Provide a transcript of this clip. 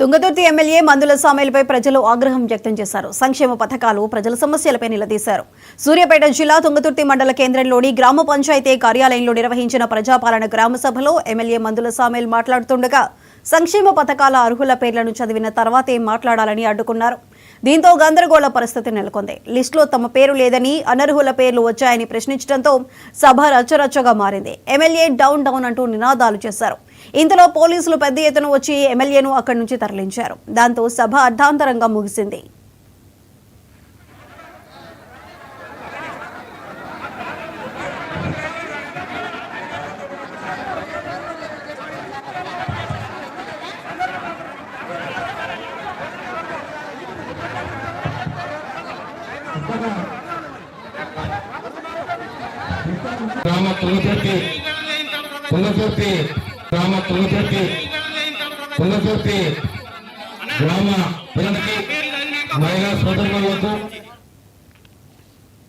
Thungathurthi MLA మందుల సామేలపై ప్రజలు ఆగ్రహం వ్యక్తం చేశారు. సంక్షేమ పథకాలు, ప్రజల సమస్యలపై నిలదీశారు. సూర్యాపేట జిల్లా తుంగతుర్తి మండల కేంద్రంలోని గ్రామ పంచాయతీ కార్యాలయంలో నిర్వహించిన ప్రజాపాలన గ్రామ సభలో ఎమ్మెల్యే మందుల సామేల్ మాట్లాడుతుండగా సంక్షేమ పథకాల అర్హుల పేర్లను చదివిన తర్వాతే మాట్లాడాలని అడ్డుకున్నారు. దీంతో గందరగోళ పరిస్థితి నెలకొంది. లిస్టులో తమ పేరు లేదని, అనర్హుల పేర్లు వచ్చాయని ప్రశ్నించడంతో సభ రచ్చరచ్చగా మారింది. ఎమ్మెల్యే డౌన్ డౌన్ అంటూ నినాదాలు చేశారు. ఇంతలో పోలీసులు పెద్ద ఎత్తున వచ్చి ఎమ్మెల్యేను అక్కడి నుంచి తరలించారు. దాంతో సభ అర్ధాంతరంగా ముగిసింది. గ్రామ తుంగతుర్తి గ్రామ తుంగతుర్తి గ్రామ ప్రజలకి మహిళా సోదరులకు